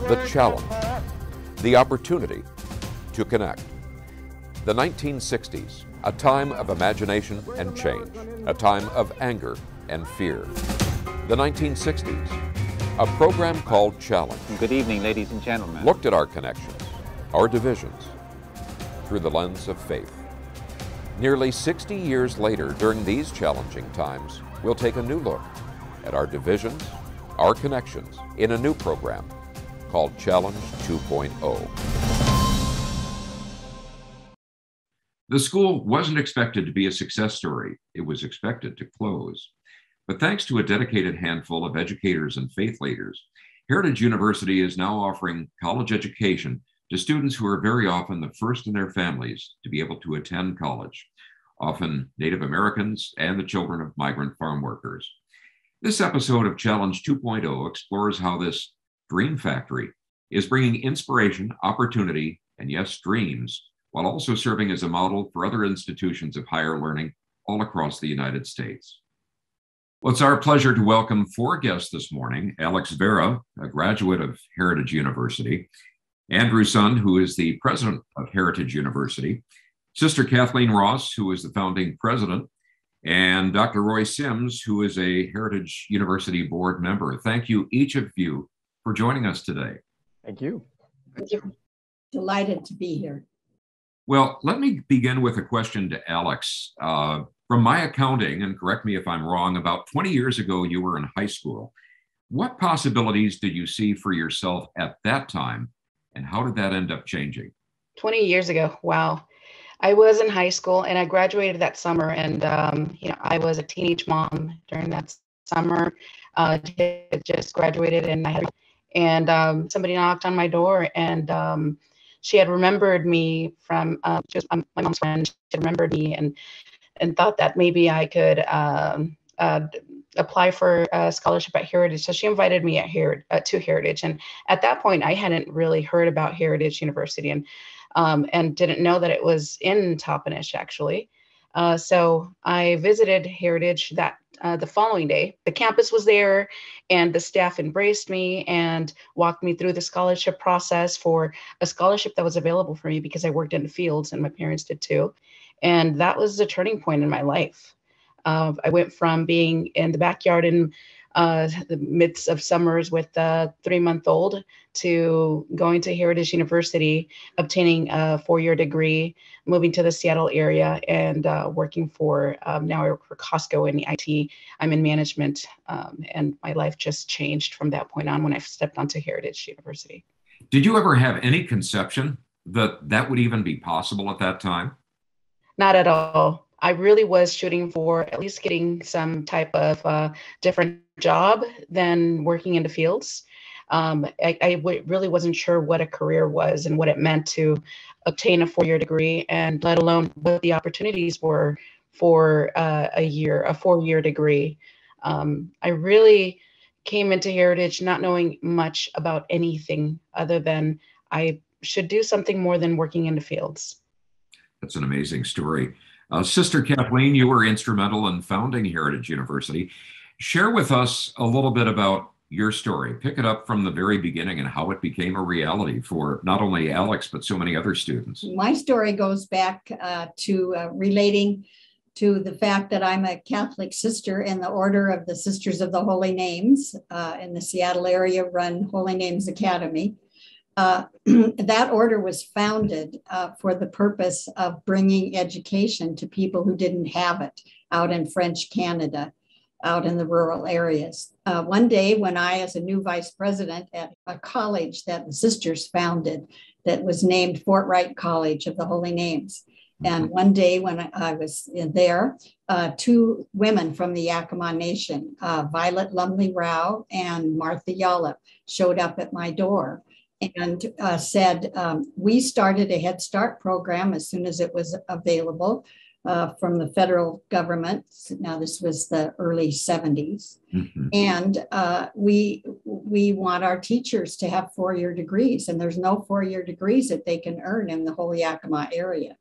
the challenge, the opportunity to connect. The 1960s, a time of imagination and change, a time of anger and fear. The 1960s, a program called Challenge. Good evening, ladies and gentlemen. Looked at our connections, our divisions, through the lens of faith. Nearly 60 years later, during these challenging times, we'll take a new look at our divisions, our connections, in a new program called Challenge 2.0. The school wasn't expected to be a success story. It was expected to close. But thanks to a dedicated handful of educators and faith leaders, Heritage University is now offering college education to students who are very often the first in their families to be able to attend college, often Native Americans and the children of migrant farm workers. This episode of Challenge 2.0 explores how this dream factory is bringing inspiration, opportunity, and yes, dreams, while also serving as a model for other institutions of higher learning all across the United States. Well, it's our pleasure to welcome four guests this morning: Alex Vera, a graduate of Heritage University; Andrew Sund, who is the president of Heritage University; Sister Kathleen Ross, who is the founding president; and Dr. Roy Sims, who is a Heritage University board member. Thank you, each of you, for joining us today. Thank you. Thank you. Delighted to be here. Well, let me begin with a question to Alex. From my accounting, and correct me if I'm wrong, about 20 years ago, you were in high school. What possibilities did you see for yourself at that time, and how did that end up changing? 20 years ago, wow. I was in high school and I graduated that summer, and I was a teenage mom during that summer. Just graduated, and somebody knocked on my door, and she had remembered me from just my mom's friend. She had remembered me and thought that maybe I could apply for a scholarship at Heritage. So she invited me to Heritage, and at that point I hadn't really heard about Heritage University and didn't know that it was in Toppenish, actually. So I visited Heritage the following day. The campus was there, and the staff embraced me and walked me through the scholarship process for a scholarship that was available for me because I worked in the fields and my parents did too. And that was a turning point in my life. I went from being in the backyard in the midst of summers with a 3-month-old to going to Heritage University, obtaining a 4-year degree, moving to the Seattle area, and working for, now I work for Costco in the IT. I'm in management, and my life just changed from that point on when I stepped onto Heritage University. Did you ever have any conception that that would even be possible at that time? Not at all. I really was shooting for at least getting some type of different job than working in the fields. Really wasn't sure what a career was and what it meant to obtain a 4-year degree, and let alone what the opportunities were for a 4-year degree. I really came into Heritage not knowing much about anything other than I should do something more than working in the fields. That's an amazing story. Sister Kathleen, you were instrumental in founding Heritage University. Share with us a little bit about your story. Pick it up from the very beginning and how it became a reality for not only Alex, but so many other students. My story goes back to relating to the fact that I'm a Catholic sister in the Order of the Sisters of the Holy Names in the Seattle area, run Holy Names Academy. That order was founded for the purpose of bringing education to people who didn't have it out in French Canada, out in the rural areas. One day when I, as a new vice president at a college that the sisters founded that was named Fort Wright College of the Holy Names. And one day when I was there, 2 women from the Yakima Nation, Violet Lumley Rao and Martha Yallop, showed up at my door and said, we started a Head Start program as soon as it was available from the federal government. Now, this was the early 70s. Mm-hmm. And we want our teachers to have 4-year degrees, and there's no 4-year degrees that they can earn in the whole Yakima area.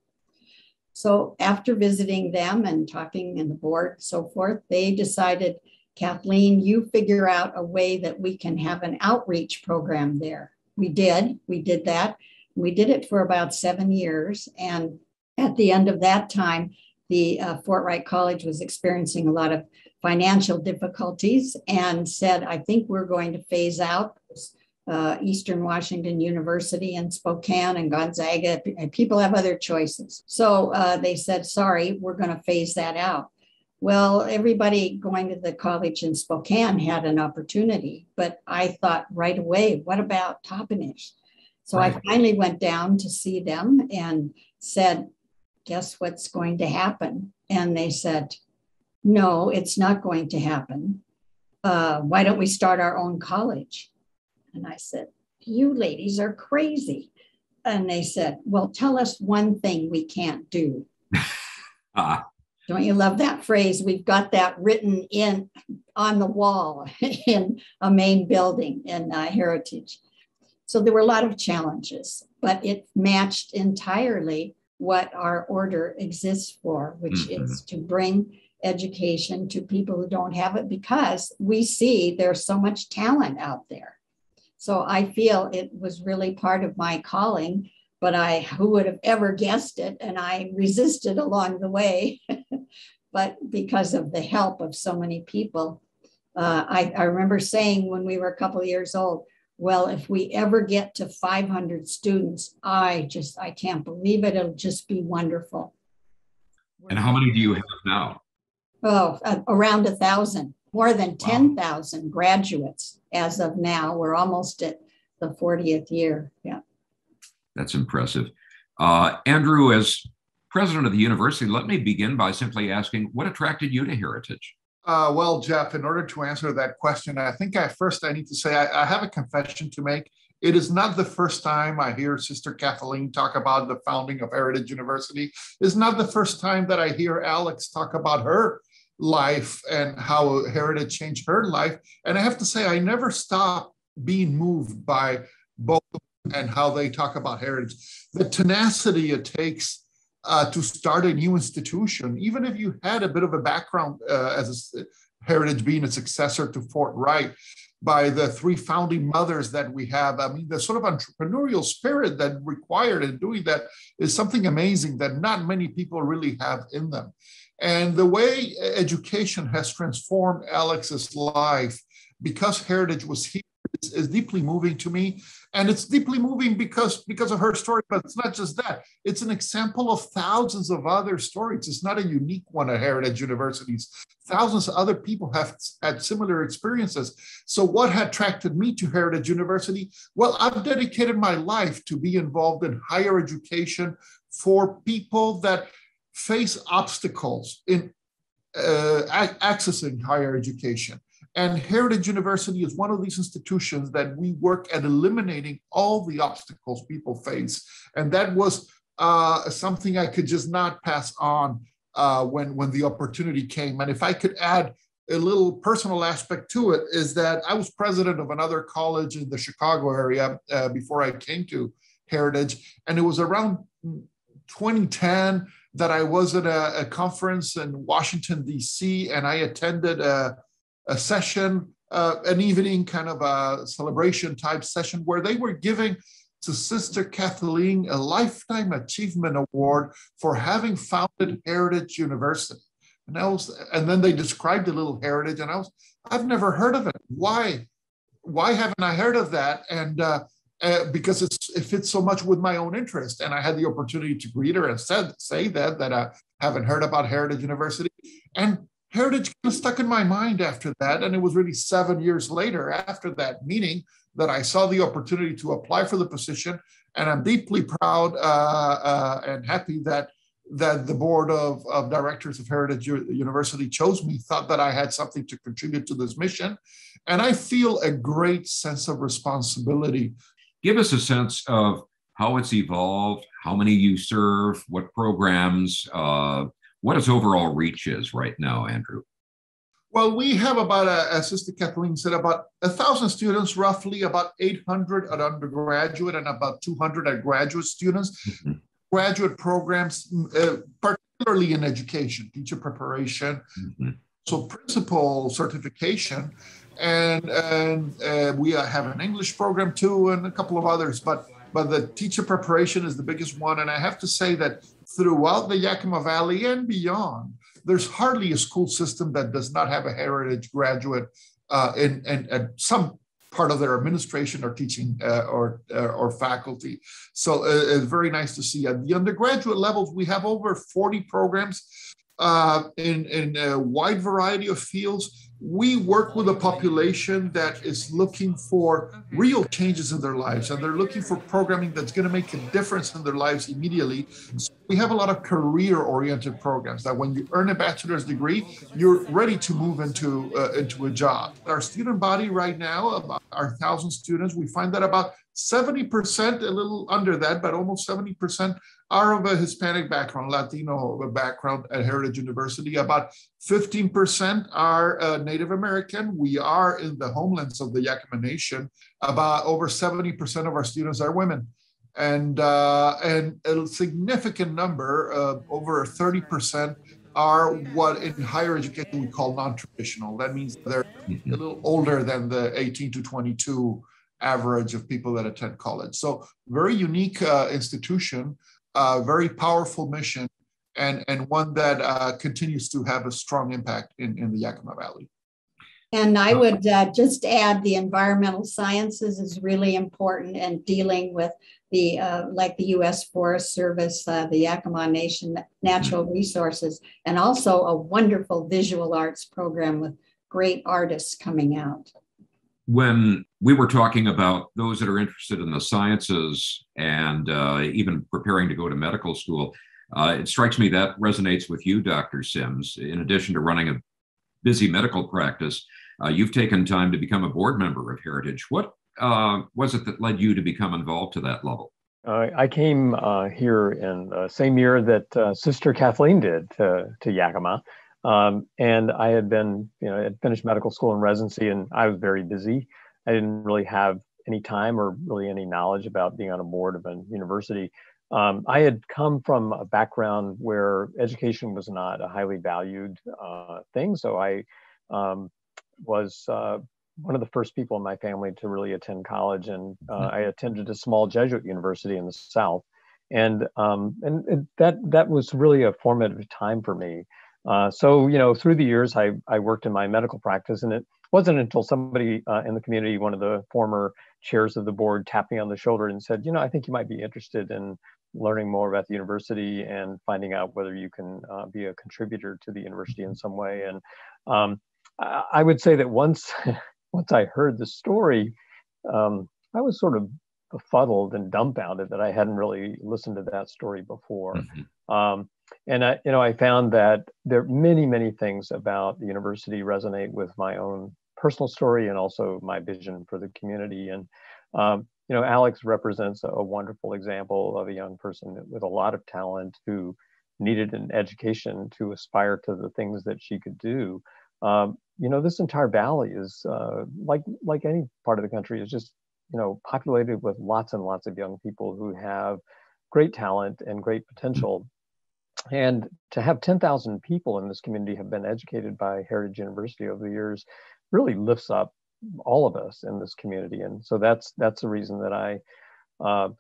So after visiting them and talking in the board and so forth, they decided, Kathleen, you figure out a way that we can have an outreach program there. we did that. We did it for about 7 years. And at the end of that time, the Fort Wright College was experiencing a lot of financial difficulties and said, I think we're going to phase out Eastern Washington University and Spokane and Gonzaga. People have other choices. So they said, sorry, we're going to phase that out. Well, everybody going to the college in Spokane had an opportunity, but I thought right away, what about Toppenish? So right. I finally went down to see them and said, guess what's going to happen? And they said, no, it's not going to happen. Why don't we start our own college? And I said, you ladies are crazy. And they said, well, tell us one thing we can't do. Don't you love that phrase? We've got that written on the wall in a main building in Heritage. So there were a lot of challenges, but it matched entirely what our order exists for, which is to bring education to people who don't have it, because we see there's so much talent out there. So I feel it was really part of my calling, but who would have ever guessed it? And I resisted along the way. But because of the help of so many people, I remember saying when we were a couple of years old, well, if we ever get to 500 students, I can't believe it. It'll just be wonderful. And how many do you have now? Oh, around 1,000, more than 10,000 graduates as of now. We're almost at the 40th year. Yeah. That's impressive. Andrew, as president of the university, let me begin by simply asking, what attracted you to Heritage? Well, Jeff, in order to answer that question, I think I need to say I have a confession to make. It is not the first time I hear Sister Kathleen talk about the founding of Heritage University. It's not the first time that I hear Alex talk about her life and how Heritage changed her life. And I have to say, I never stop being moved by both and how they talk about Heritage. The tenacity it takes to start a new institution, even if you had a bit of a background as a Heritage being a successor to Fort Wright, by the three founding mothers that we have. I mean, the sort of entrepreneurial spirit that required in doing that is something amazing that not many people really have in them. And the way education has transformed Alex's life because Heritage was here is deeply moving to me. And it's deeply moving because of her story, but it's not just that. It's an example of thousands of other stories. It's not a unique one at Heritage Universities. Thousands of other people have had similar experiences. So what had attracted me to Heritage University? Well, I've dedicated my life to be involved in higher education for people that face obstacles in accessing higher education. And Heritage University is one of these institutions that we work at eliminating all the obstacles people face. And that was something I could just not pass on when the opportunity came. And if I could add a little personal aspect to it, is that I was president of another college in the Chicago area before I came to Heritage. And it was around 2010 that I was at a conference in Washington, D.C., and I attended a session, an evening kind of a celebration type session where they were giving to Sister Kathleen a Lifetime Achievement Award for having founded Heritage University. And then they described a little Heritage, and I've never heard of it. Why haven't I heard of that? And because it fits so much with my own interest. And I had the opportunity to greet her and say that I haven't heard about Heritage University. And Heritage kind of stuck in my mind after that. And it was really 7 years later after that meeting that I saw the opportunity to apply for the position. And I'm deeply proud and happy that the board of directors of Heritage University chose me, thought that I had something to contribute to this mission. And I feel a great sense of responsibility. Give us a sense of how it's evolved, how many you serve, what programs, what its overall reach is right now, Andrew. Well, we have about, as Sister Kathleen said, about 1,000 students, roughly about 800 at undergraduate and about 200 at graduate students. Mm-hmm. Graduate programs, particularly in education, teacher preparation, mm-hmm. so principal certification. and we have an English program too, and a couple of others. But the teacher preparation is the biggest one, and I have to say that throughout the Yakima Valley and beyond, there's hardly a school system that does not have a heritage graduate in some part of their administration or teaching or faculty. So it's very nice to see. At the undergraduate levels, we have over 40 programs in a wide variety of fields. We work with a population that is looking for real changes in their lives, and they're looking for programming that's going to make a difference in their lives immediately. So we have a lot of career-oriented programs that when you earn a bachelor's degree, you're ready to move into a job. Our student body right now, about our 1,000 students, we find that about 70%, a little under that, but almost 70% are of a Hispanic background, Latino background at Heritage University. About 15% are Native American. We are in the homelands of the Yakima Nation. About over 70% of our students are women. And a significant number, over 30%, are what in higher education we call non-traditional. That means they're a little older than the 18 to 22 average of people that attend college. So very unique institution, very powerful mission, and one that continues to have a strong impact in the Yakima Valley. And I would just add the environmental sciences is really important, and dealing with the like the U.S. Forest Service, the Yakima Nation Natural Resources, and also a wonderful visual arts program with great artists coming out. When we were talking about those that are interested in the sciences and even preparing to go to medical school, it strikes me that resonates with you, Dr. Sims. In addition to running a busy medical practice, you've taken time to become a board member of Heritage. What was it that led you to become involved to that level? I came here in the same year that Sister Kathleen did to Yakima. And I had been, had finished medical school and residency, and I was very busy. I didn't really have any time or really any knowledge about being on a board of a university. I had come from a background where education was not a highly valued thing. So I was one of the first people in my family to really attend college, and I attended a small Jesuit university in the South. And that was really a formative time for me. So, through the years, I worked in my medical practice, and it wasn't until somebody in the community, one of the former chairs of the board, tapped me on the shoulder and said, I think you might be interested in learning more about the university and finding out whether you can be a contributor to the university in some way. And I would say that once I heard the story, I was sort of befuddled and dumbfounded that I hadn't really listened to that story before. And I found that there are many, many things about the university resonate with my own personal story and also my vision for the community. And Alex represents a wonderful example of a young person with a lot of talent who needed an education to aspire to the things that she could do. This entire valley is like any part of the country, is just populated with lots and lots of young people who have great talent and great potential. And to have 10,000 people in this community have been educated by Heritage University over the years really lifts up all of us in this community. And so that's the reason that I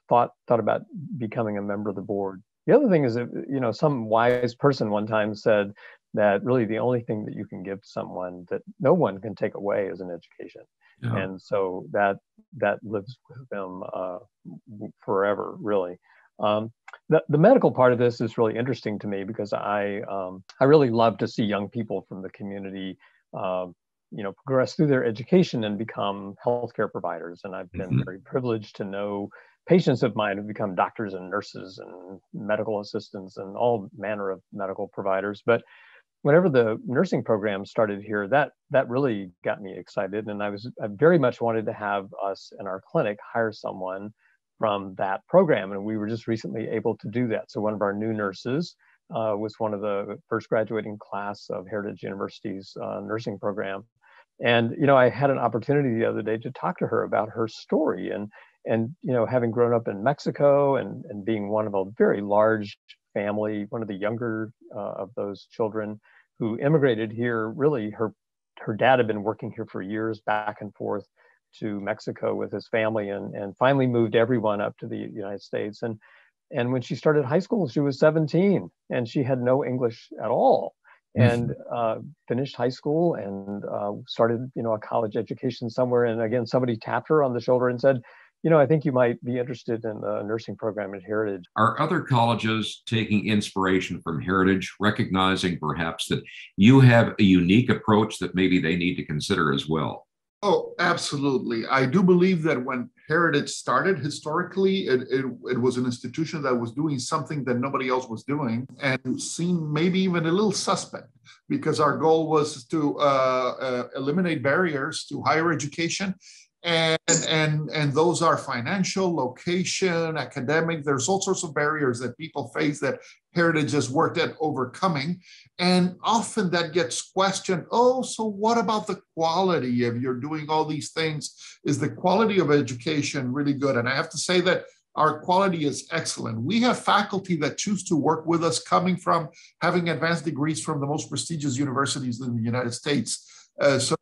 thought about becoming a member of the board. The other thing is that, some wise person one time said that really the only thing that you can give someone that no one can take away is an education. Yeah. And so that lives with them forever, really. The medical part of this is really interesting to me because I really love to see young people from the community, progress through their education and become healthcare providers. And I've been very privileged to know patients of mine who become doctors and nurses and medical assistants and all manner of medical providers. But whenever the nursing program started here, that really got me excited. And I very much wanted to have us in our clinic hire someone from that program. And we were just recently able to do that. So one of our new nurses was one of the first graduating class of Heritage University's nursing program. And, I had an opportunity the other day to talk to her about her story and having grown up in Mexico and being one of a very large family, one of the younger of those children who immigrated here, really her her dad had been working here for years, back and forth to Mexico with his family, and finally moved everyone up to the United States. And when she started high school, she was 17 and she had no English at all, and finished high school and started, a college education somewhere. And again, somebody tapped her on the shoulder and said, I think you might be interested in the nursing program at Heritage. Are other colleges taking inspiration from Heritage, recognizing perhaps that you have a unique approach that maybe they need to consider as well? Oh, absolutely. I do believe that when Heritage started, historically, it was an institution that was doing something that nobody else was doing, and seemed maybe even a little suspect, because our goal was to eliminate barriers to higher education. And those are financial, location, academic. There's all sorts of barriers that people face that Heritage has worked at overcoming. And often that gets questioned. Oh, so what about the quality? If you're doing all these things, is the quality of education really good? And I have to say that our quality is excellent. We have faculty that choose to work with us coming from having advanced degrees from the most prestigious universities in the United States. So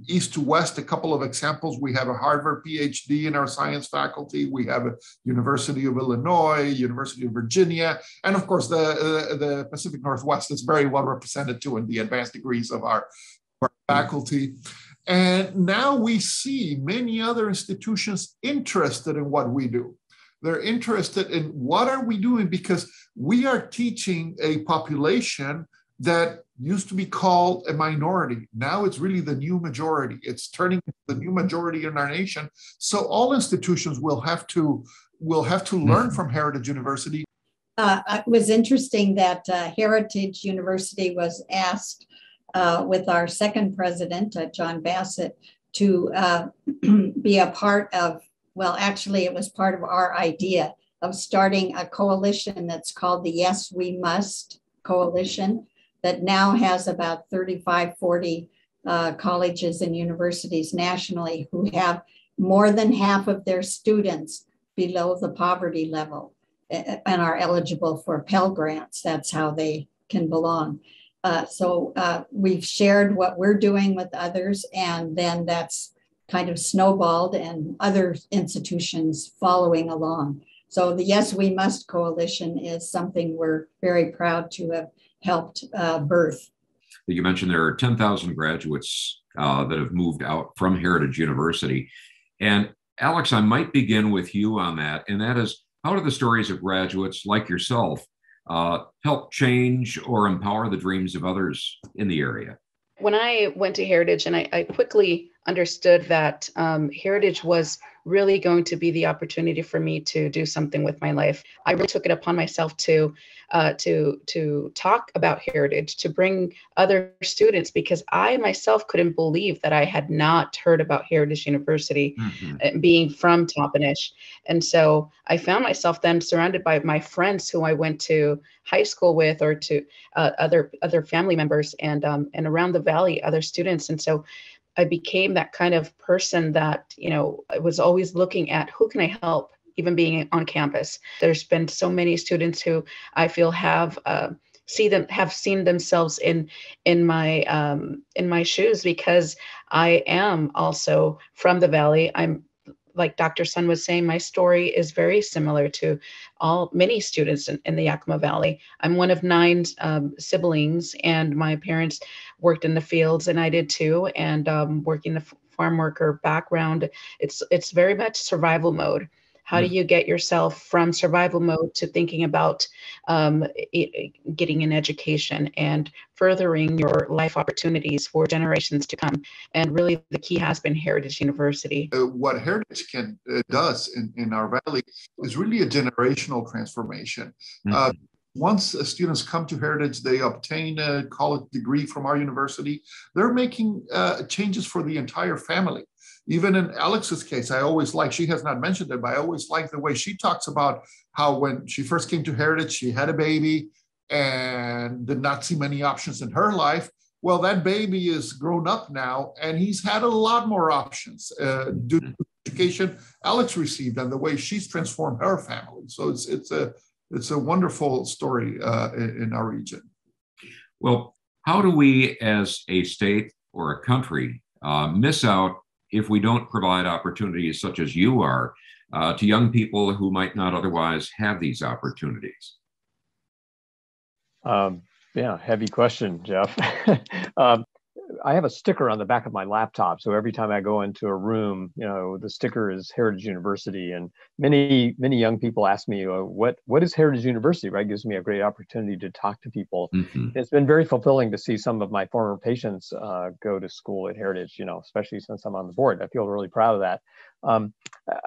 east to west, a couple of examples. We have a Harvard PhD in our science faculty. We have a University of Illinois, University of Virginia, and of course the Pacific Northwest is very well represented too in the advanced degrees of our faculty. And now we see many other institutions interested in what we do. They're interested in what are we doing, because we are teaching a population that used to be called a minority. Now it's really the new majority. It's turning into the new majority in our nation. So all institutions will have to learn from Heritage University. It was interesting that Heritage University was asked with our second president, John Bassett, to be a part of, well, actually it was part of our idea of starting a coalition that's called the Yes We Must Coalition, that now has about 35, 40 colleges and universities nationally who have more than half of their students below the poverty level and are eligible for Pell Grants. That's how they can belong. So we've shared what we're doing with others, and then that's kind of snowballed and other institutions following along. So the Yes We Must Coalition is something we're very proud to have helped birth. You mentioned there are 10,000 graduates that have moved out from Heritage University. And Alex, I might begin with you on that. And that is, how do the stories of graduates like yourself help change or empower the dreams of others in the area? When I went to Heritage, and I quickly understood that Heritage was really going to be the opportunity for me to do something with my life, I really took it upon myself to talk about Heritage, to bring other students, because I myself couldn't believe that I had not heard about Heritage University, being from Toppenish. And so I found myself then surrounded by my friends who I went to high school with, or to other family members, and around the valley, other students. And so I became that kind of person that, I was always looking at who can I help, even being on campus. There's been so many students who I feel have seen themselves in my shoes, because I am also from the valley. I'm, like Dr. Sun was saying, my story is very similar to many students in the Yakima Valley. I'm one of 9 siblings, and my parents worked in the fields, and I did too. And working the farm worker background, it's very much survival mode. How do you get yourself from survival mode to thinking about getting an education and furthering your life opportunities for generations to come? And really, the key has been Heritage University. What Heritage does in our valley is really a generational transformation. Once students come to Heritage, they obtain a college degree from our university. They're making changes for the entire family. Even in Alex's case, she has not mentioned it, but I always like the way she talks about how when she first came to Heritage, she had a baby and did not see many options in her life. Well, that baby is grown up now, and he's had a lot more options due to the education Alex received and the way she's transformed her family. So it's a wonderful story in our region. Well, how do we as a state or a country miss out if we don't provide opportunities such as you are to young people who might not otherwise have these opportunities? Yeah, heavy question, Jeff. I have a sticker on the back of my laptop. So every time I go into a room, the sticker is Heritage University. And many young people ask me, what is Heritage University, right? It gives me a great opportunity to talk to people. Mm-hmm. It's been very fulfilling to see some of my former patients go to school at Heritage, especially since I'm on the board. I feel really proud of that.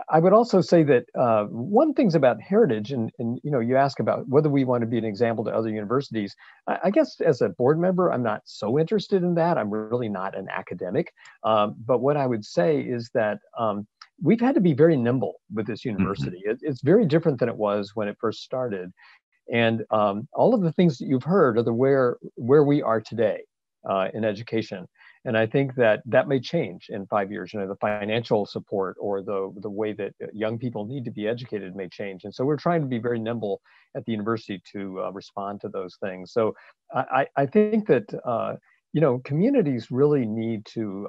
I would also say that one thing's about Heritage, and you ask about whether we want to be an example to other universities. I guess as a board member, I'm not so interested in that. I'm really not an academic. But what I would say is that we've had to be very nimble with this university. Mm-hmm. It's very different than it was when it first started. And all of the things that you've heard are where we are today in education. And I think that may change in 5 years. The financial support or the way that young people need to be educated may change. And so we're trying to be very nimble at the university to respond to those things. So I think that, communities really need to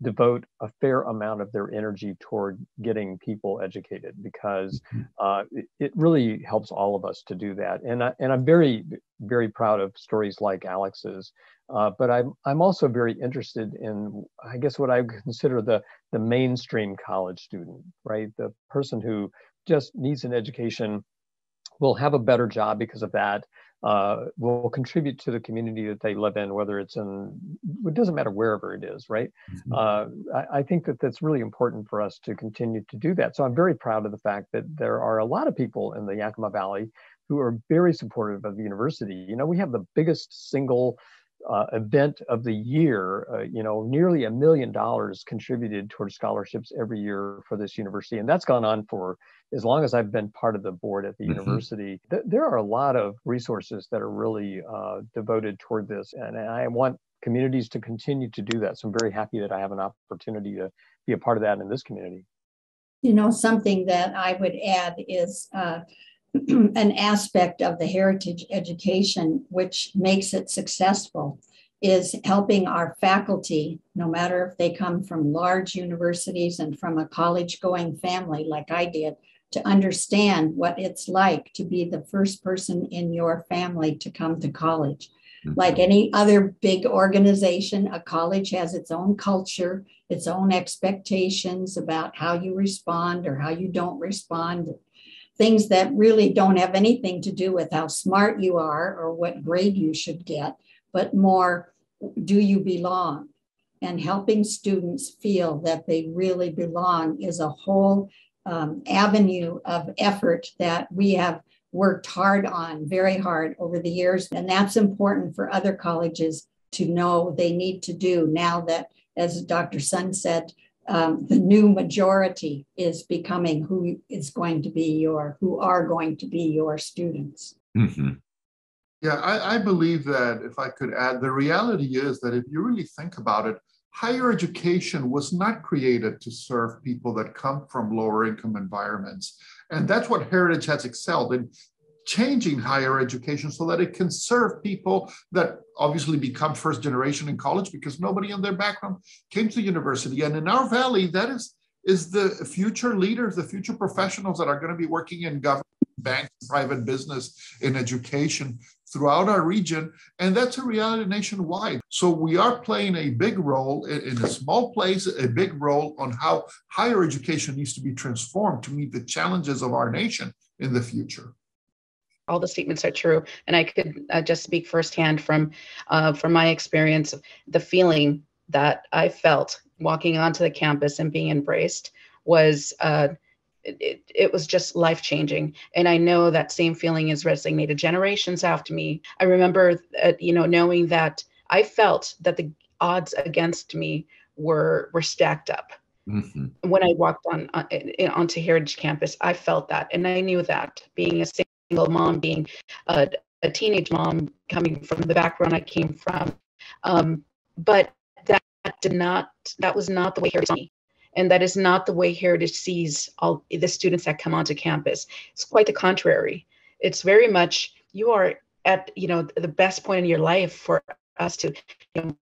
devote a fair amount of their energy toward getting people educated, because it really helps all of us to do that. And I'm very, very proud of stories like Alex's. But I'm also very interested in, I guess, what I would consider the mainstream college student, right? The person who just needs an education, will have a better job because of that, will contribute to the community that they live in, whether it doesn't matter wherever it is, right? Mm-hmm. I think that that's really important for us to continue to do that. So I'm very proud of the fact that there are a lot of people in the Yakima Valley who are very supportive of the university. We have the biggest single event of the year, nearly $1 million contributed towards scholarships every year for this university. And that's gone on for as long as I've been part of the board at the mm-hmm. university. There are a lot of resources that are really devoted toward this. And I want communities to continue to do that. So I'm very happy that I have an opportunity to be a part of that in this community. Something that I would add is an aspect of the heritage education which makes it successful is helping our faculty, no matter if they come from large universities and from a college-going family like I did, to understand what it's like to be the first person in your family to come to college. Mm-hmm. Like any other big organization, a college has its own culture, its own expectations about how you respond or how you don't respond. Things that really don't have anything to do with how smart you are or what grade you should get, but more, do you belong? And helping students feel that they really belong is a whole avenue of effort that we have worked hard on, very hard over the years. And that's important for other colleges to know they need to do now that, as Dr. Sun said, the new majority is becoming who are going to be your students. Mm-hmm. Yeah, I believe that, if I could add, the reality is that if you really think about it, higher education was not created to serve people that come from lower income environments. And that's what Heritage has excelled in, changing higher education so that it can serve people that obviously become first generation in college because nobody in their background came to university. And in our valley, that is the future leaders, the future professionals that are going to be working in government, banks, private business, in education throughout our region. And that's a reality nationwide. So we are playing a big role in a small place, a big role on how higher education needs to be transformed to meet the challenges of our nation in the future. All the statements are true. And I could just speak firsthand from my experience, the feeling that I felt walking onto the campus and being embraced was, it was just life-changing. And I know that same feeling is resonated generations after me. I remember, knowing that I felt that the odds against me were stacked up. Mm-hmm. When I walked onto Heritage Campus, I felt that. And I knew that, being a single mom, being a teenage mom, coming from the background I came from. But that was not the way Heritage saw me. And that is not the way Heritage sees all the students that come onto campus. It's quite the contrary. It's very much, you are at, the best point in your life for us to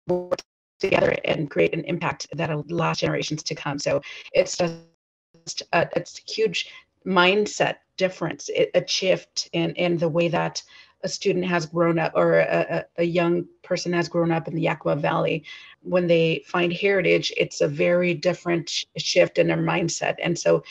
work together and create an impact that'll last generations to come. So it's just it's a huge mindset difference, a shift in the way that a student has grown up, or a young person has grown up in the Yakima Valley. When they find heritage, it's a very different shift in their mindset. And so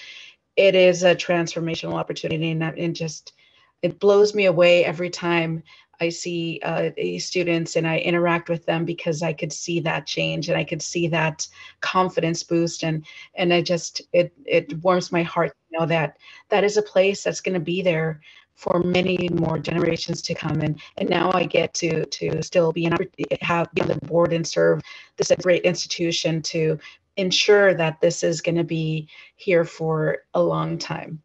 it is a transformational opportunity, and just, it blows me away every time I see these students and I interact with them, because I could see that change and I could see that confidence boost, and I just, it warms my heart to know that that is a place that's going to be there for many more generations to come. And now I get to still be be on the board and serve this great institution to ensure that this is going to be here for a long time.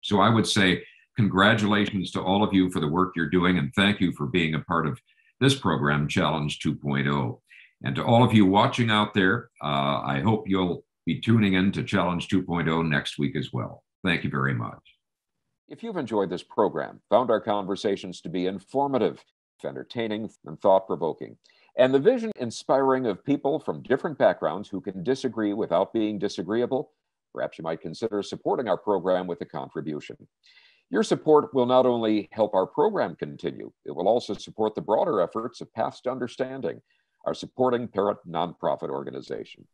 So I would say congratulations to all of you for the work you're doing, and thank you for being a part of this program, Challenge 2.0. And to all of you watching out there, I hope you'll be tuning in to Challenge 2.0 next week as well. Thank you very much. If you've enjoyed this program, found our conversations to be informative, entertaining, and thought-provoking, and the vision inspiring of people from different backgrounds who can disagree without being disagreeable, perhaps you might consider supporting our program with a contribution. Your support will not only help our program continue, it will also support the broader efforts of Paths to Understanding, our supporting parent nonprofit organization.